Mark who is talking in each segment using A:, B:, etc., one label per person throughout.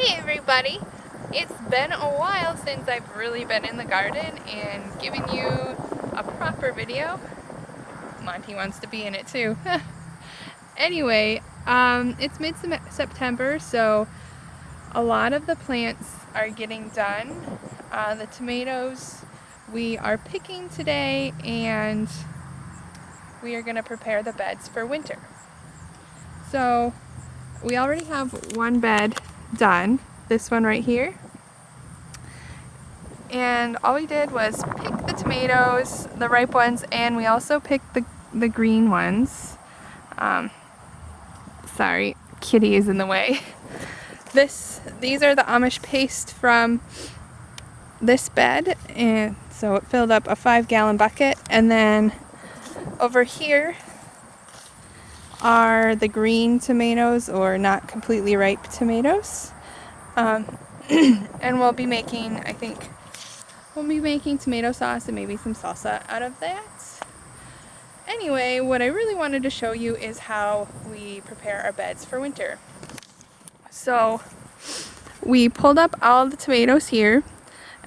A: Hey everybody! It's been a while since I've really been in the garden and given you a proper video. Monty wants to be in it too. Anyway, it's mid-September, so a lot of the plants are getting done. The tomatoes we are picking today, and we are going to prepare the beds for winter. So we already have one bed done, this one right here. And all we did was pick the tomatoes, the ripe ones, and we also picked the green ones. Sorry, kitty is in the way. These are the Amish paste from this bed, and so it filled up a 5-gallon bucket. And then over here are the green tomatoes, or not completely ripe tomatoes. And we'll be making, I think, tomato sauce and maybe some salsa out of that. Anyway, what I really wanted to show you is how we prepare our beds for winter. So we pulled up all the tomatoes here,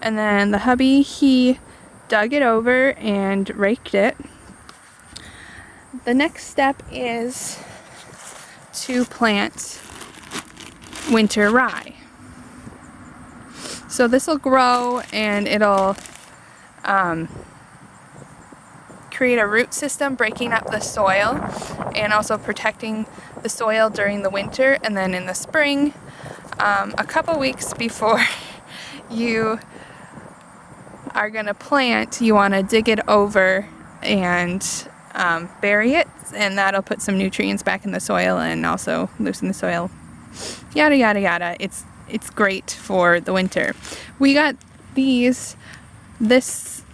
A: and then the hubby, he dug it over and raked it. The next step is to plant winter rye. So this will grow and it'll create a root system, breaking up the soil and also protecting the soil during the winter. And then in the spring, a couple weeks before you are going to plant, you want to dig it over and bury it, and that'll put some nutrients back in the soil and also loosen the soil. Yada yada yada. It's great for the winter. We got this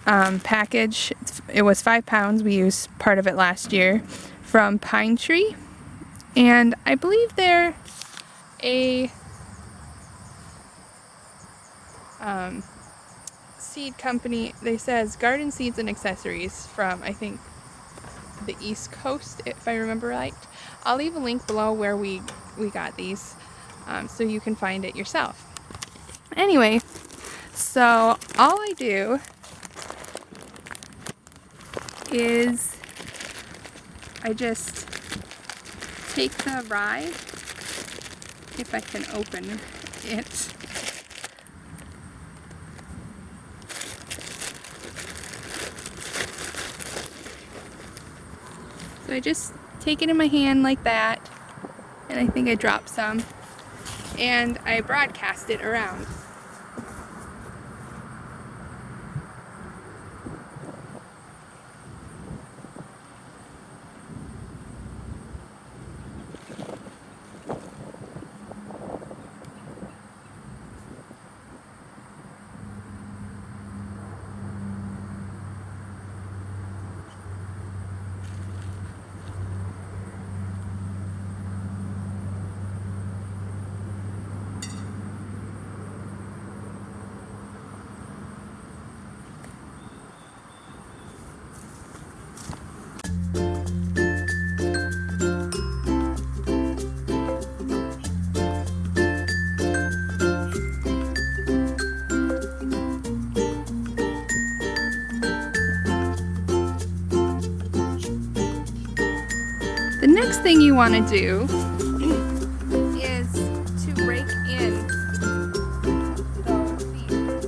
A: package. It was 5 pounds. We used part of it last year from Pine Tree, and I believe they're a seed company. They says garden seeds and accessories from, I think, the East Coast, if I remember right. I'll leave a link below where we got these, so you can find it yourself. Anyway, so all I do is I just take the rye, if I can open it. So I just take it in my hand like that, and I think I dropped some, and I broadcast it around. The next thing you want to do is to rake in those seeds.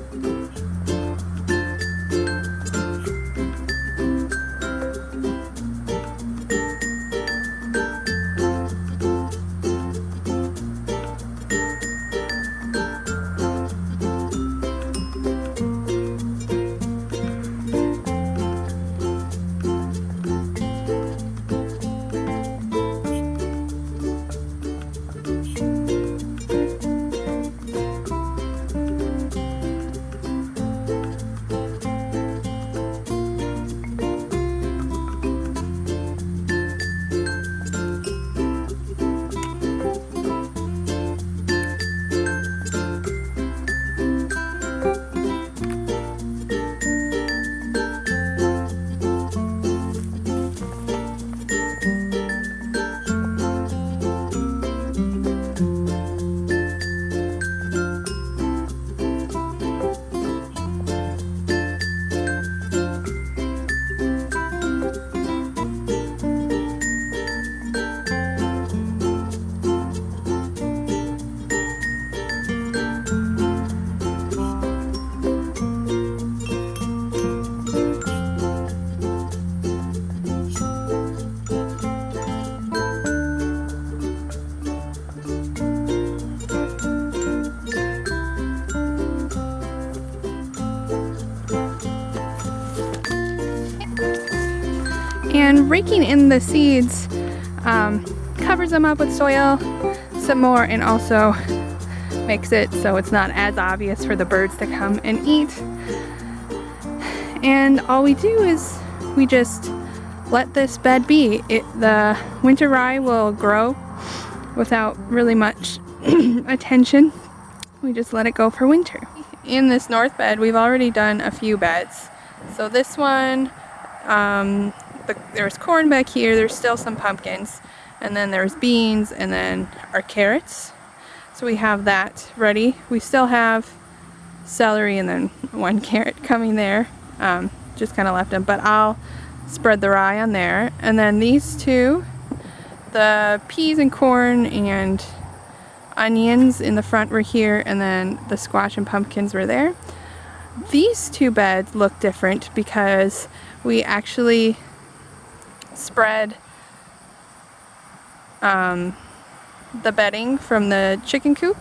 A: raking in the seeds covers them up with soil some more, and also makes it so it's not as obvious for the birds to come and eat. And all we do is we just let this bed be. The winter rye will grow without really much attention. We just let it go for winter. In this north bed, we've already done a few beds. So this one, there's corn back here, there's still some pumpkins, and then there's beans, and then our carrots. So we have that ready. We still have celery and then one carrot coming there. Just kind of left them, but I'll spread the rye on there. And then these two, the peas and corn and onions in the front were here, and then the squash and pumpkins were there. These two beds look different because we actually spread the bedding from the chicken coop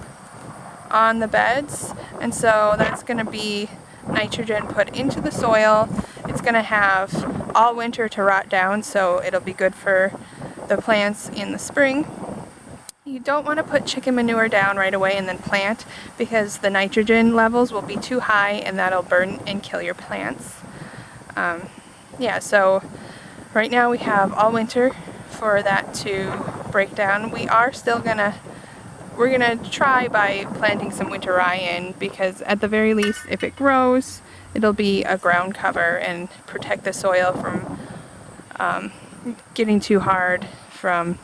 A: on the beds, and so that's going to be nitrogen put into the soil. It's going to have all winter to rot down, so it'll be good for the plants in the spring. You don't want to put chicken manure down right away and then plant, because the nitrogen levels will be too high and that'll burn and kill your plants. Yeah, so right now we have all winter for that to break down. We're gonna try by planting some winter rye in, because at the very least, if it grows, it'll be a ground cover and protect the soil from getting too hard from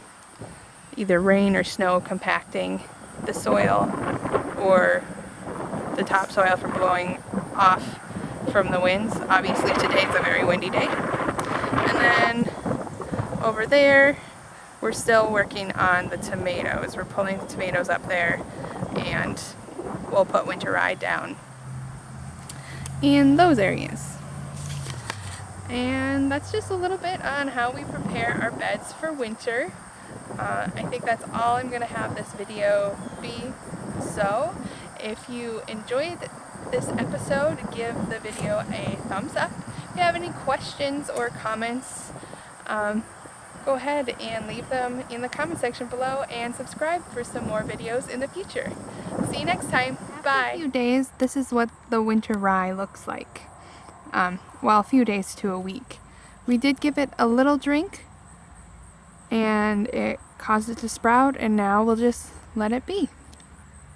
A: either rain or snow compacting the soil, or the topsoil from blowing off from the winds. Obviously today's a very windy day. And then over there, we're still working on the tomatoes. We're pulling the tomatoes up there, and we'll put winter rye down in those areas. And that's just a little bit on how we prepare our beds for winter. I think that's all I'm going to have this video be. So if you enjoyed this episode, give the video a thumbs up. If you have any questions or comments, go ahead and leave them in the comment section below, and subscribe for some more videos in the future. See you next time. Bye. After a few days, this is what the winter rye looks like. Well, a few days to a week. We did give it a little drink, and it caused it to sprout, and now we'll just let it be.